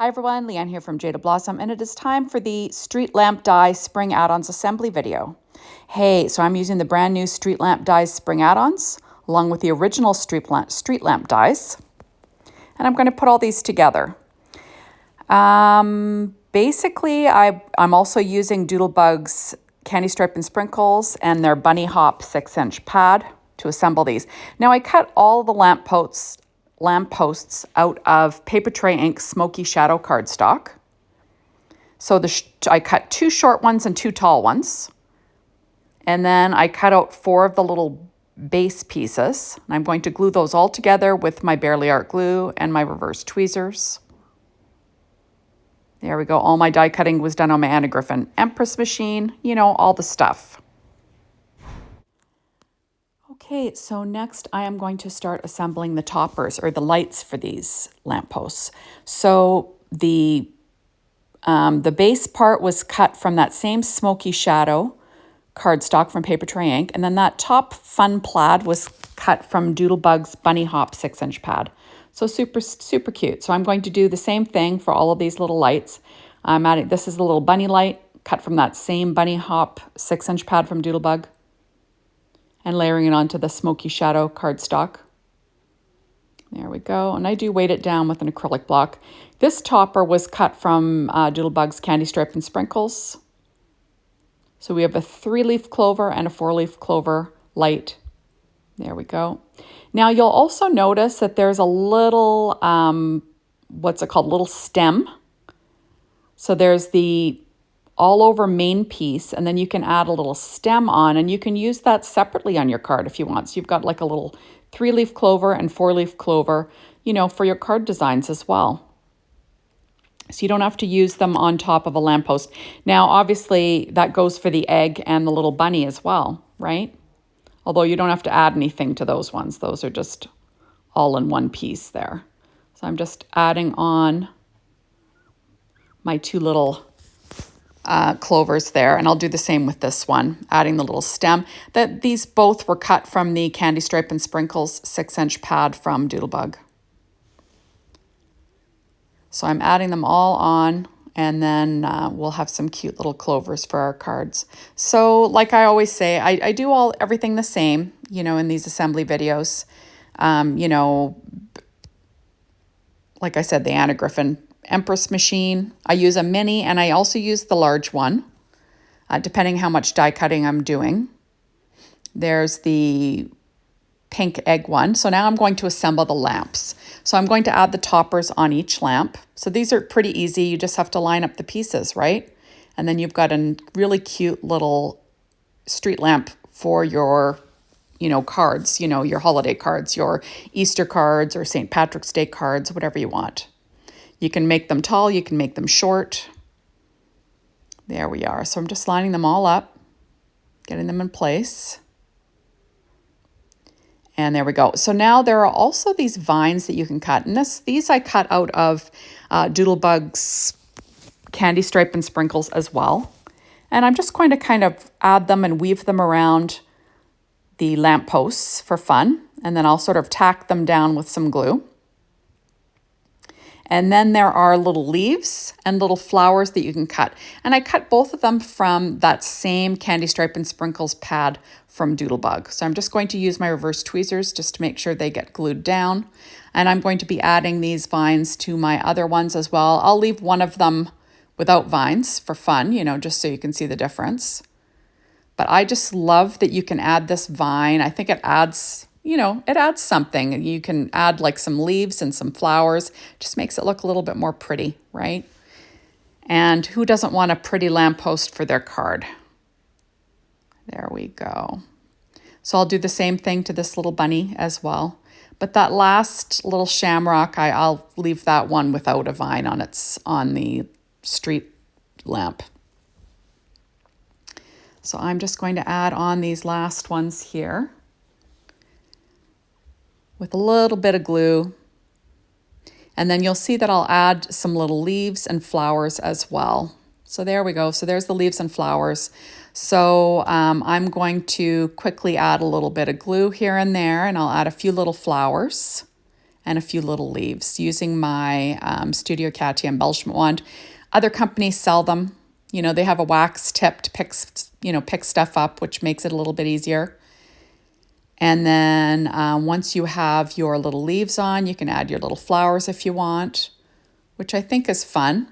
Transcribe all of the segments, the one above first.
Hi everyone, Leanne here from Jaded Blossom, and it is time for the Street Lamp Die Spring Add-ons assembly video. Hey, so I'm using the brand new Street Lamp Dies Spring Add-ons, along with the original Street Lamp Dies, and I'm going to put all these together. Basically, I'm also using Doodlebug's Candy Stripe and Sprinkles and their Bunny Hop 6-inch pad to assemble these. Now I cut all the lamp posts out of Paper Tray Ink Smoky Shadow cardstock. So I cut 2 short ones and 2 tall ones. And then I cut out 4 of the little base pieces. And I'm going to glue those all together with my Barely Art glue and my reverse tweezers. There we go. All my die cutting was done on my Anna Griffin Empress machine. You know, all the stuff. Okay, so next I am going to start assembling the toppers or the lights for these lampposts. So the base part was cut from that same Smoky Shadow cardstock from Paper Tray Ink, and then that top fun plaid was cut from Doodlebug's Bunny Hop 6-inch pad. So super cute. So I'm going to do the same thing for all of these little lights. This is the little bunny light cut from that same Bunny Hop 6-inch pad from Doodlebug, and layering it onto the Smoky Shadow cardstock. There we go. And I do weight it down with an acrylic block. This topper was cut from Doodlebug's Candy Stripe and Sprinkles. So we have a 3-leaf clover and a 4-leaf clover light. There we go. Now you'll also notice that there's a little, what's it called, little stem. So there's the all over main piece, and then you can add a little stem on, and you can use that separately on your card if you want. So you've got like a little 3-leaf clover and 4-leaf clover, you know, for your card designs as well. So you don't have to use them on top of a lamppost. Now, obviously, that goes for the egg and the little bunny as well, right? Although you don't have to add anything to those ones. Those are just all in one piece there. So I'm just adding on my 2 little clovers there, and I'll do the same with this one, adding the little stem. These both were cut from the Candy Stripe and Sprinkles 6-inch pad from Doodlebug. So I'm adding them all on, and then we'll have some cute little clovers for our cards. So like I always say, I do everything the same, you know, in these assembly videos. You know, like I said, the Anna Griffin Empress machine. I use a mini, and I also use the large one, depending how much die cutting I'm doing. There's the pink egg one. So now I'm going to assemble the lamps. So I'm going to add the toppers on each lamp. So these are pretty easy. You just have to line up the pieces, right? And then you've got a really cute little street lamp for your, you know, cards, you know, your holiday cards, your Easter cards or St. Patrick's Day cards, whatever you want. You can make them tall, you can make them short. There we are. So I'm just lining them all up, getting them in place. And there we go. So now there are also these vines that you can cut. And these I cut out of Doodlebug's Candy Stripe and Sprinkles as well. And I'm just going to kind of add them and weave them around the lampposts for fun. And then I'll sort of tack them down with some glue. And then there are little leaves and little flowers that you can cut. And I cut both of them from that same Candy Stripe and Sprinkles pad from Doodlebug. So I'm just going to use my reverse tweezers just to make sure they get glued down. And I'm going to be adding these vines to my other ones as well. I'll leave one of them without vines for fun, you know, just so you can see the difference. But I just love that you can add this vine. I think it adds, you know, it adds something. You can add like some leaves and some flowers. Just makes it look a little bit more pretty, right? And who doesn't want a pretty lamppost for their card? There we go. So I'll do the same thing to this little bunny as well. But that last little shamrock, I'll leave that one without a vine on the street lamp. So I'm just going to add on these last ones here with a little bit of glue. And then you'll see that I'll add some little leaves and flowers as well. So there we go. So there's the leaves and flowers. So I'm going to quickly add a little bit of glue here and there, and I'll add a few little flowers and a few little leaves using my Studio Katia embellishment wand. Other companies sell them. You know, they have a wax tip to pick stuff up, which makes it a little bit easier. And then once you have your little leaves on, you can add your little flowers if you want, which I think is fun.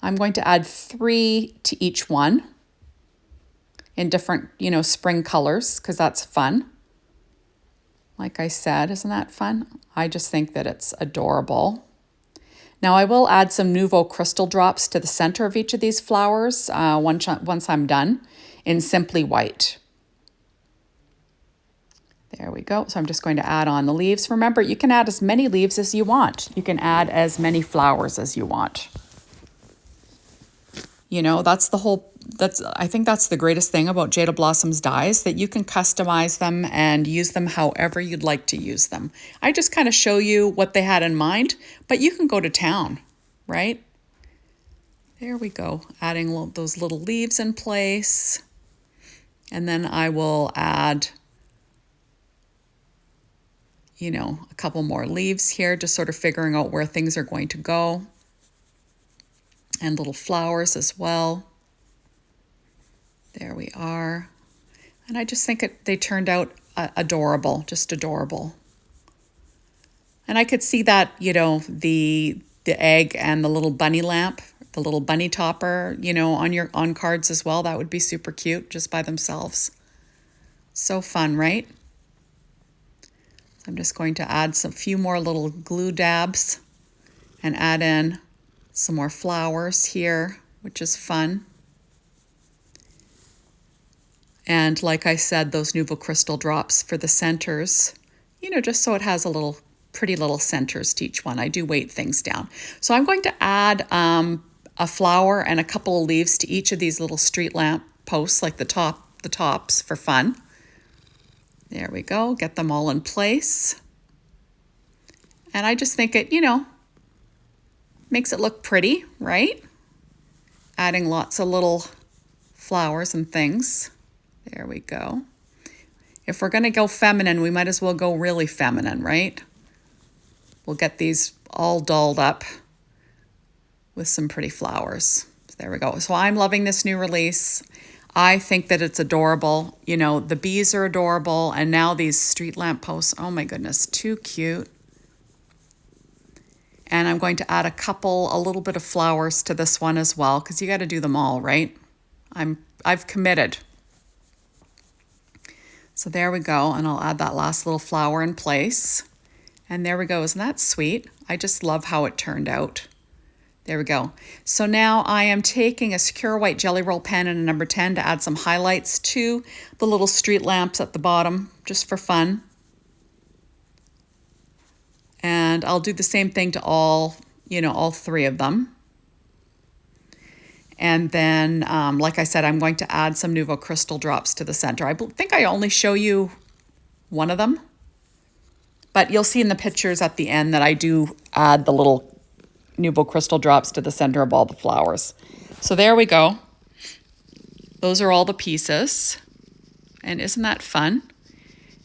I'm going to add 3 to each one in different, spring colors, because that's fun. Like I said, isn't that fun? I just think that it's adorable. Now I will add some Nuvo crystal drops to the center of each of these flowers once I'm done in Simply White. There we go. So I'm just going to add on the leaves. Remember, you can add as many leaves as you want. You can add as many flowers as you want. I think that's the greatest thing about Jaded Blossom's dies, that you can customize them and use them however you'd like to use them. I just kind of show you what they had in mind, but you can go to town, right? There we go, adding those little leaves in place. And then I will add, a couple more leaves here, just sort of figuring out where things are going to go. And little flowers as well. There we are. And I just think they turned out adorable, just adorable. And I could see that, the egg and the little bunny lamp, the little bunny topper, on cards as well. That would be super cute just by themselves. So fun, right? So I'm just going to add some few more little glue dabs and add in some more flowers here, which is fun. And like I said, those Nuvo crystal drops for the centers, just so it has a little pretty little centers to each one. I do weight things down. So I'm going to add a flower and a couple of leaves to each of these little street lamp posts, like the tops for fun. There we go. Get them all in place. And I just think it, makes it look pretty, right? Adding lots of little flowers and things. There we go. If we're going to go feminine, we might as well go really feminine, right? We'll get these all dolled up with some pretty flowers. There we go. So I'm loving this new release. I think that it's adorable. The bees are adorable. And now these street lamp posts, oh my goodness, too cute. And I'm going to add a little bit of flowers to this one as well, because you got to do them all, right? I've committed. So there we go, and I'll add that last little flower in place. And there we go, isn't that sweet? I just love how it turned out. There we go. So now I am taking a Sakura white jelly roll pen and a number 10 to add some highlights to the little street lamps at the bottom, just for fun. And I'll do the same thing to all 3 of them. And then, like I said, I'm going to add some Nuvo crystal drops to the center. I think I only show you one of them, but you'll see in the pictures at the end that I do add the little Nuvo crystal drops to the center of all the flowers. So there we go. Those are all the pieces. And isn't that fun?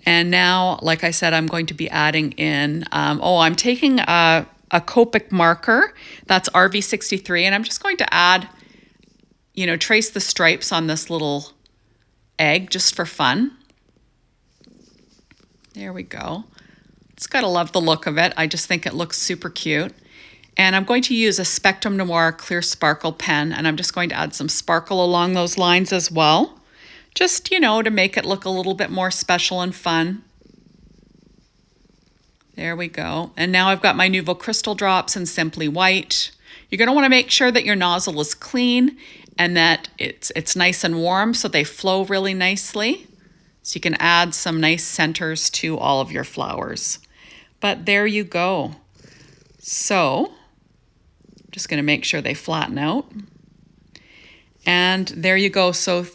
And now, like I said, I'm going to be adding in, I'm taking a Copic marker. That's RV63. And I'm just going to add, trace the stripes on this little egg just for fun. There we go. It's got to love the look of it. I just think it looks super cute. And I'm going to use a Spectrum Noir Clear Sparkle pen. And I'm just going to add some sparkle along those lines as well. Just, to make it look a little bit more special and fun. There we go. And now I've got my Nuvo crystal drops in Simply White. You're going to want to make sure that your nozzle is clean and that it's nice and warm so they flow really nicely. So you can add some nice centers to all of your flowers. But there you go. So I'm just going to make sure they flatten out. And there you go. So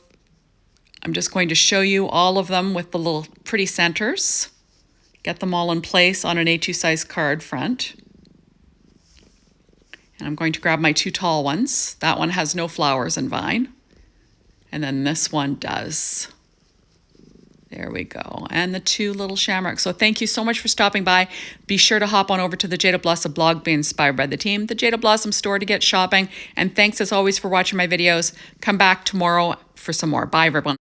I'm just going to show you all of them with the little pretty centers. Get them all in place on an A2 size card front. And I'm going to grab my 2 tall ones. That one has no flowers and vine. And then this one does. There we go. And the 2 little shamrocks. So thank you so much for stopping by. Be sure to hop on over to the Jaded Blossom blog, be inspired by the team, the Jaded Blossom store to get shopping. And thanks as always for watching my videos. Come back tomorrow for some more. Bye, everyone.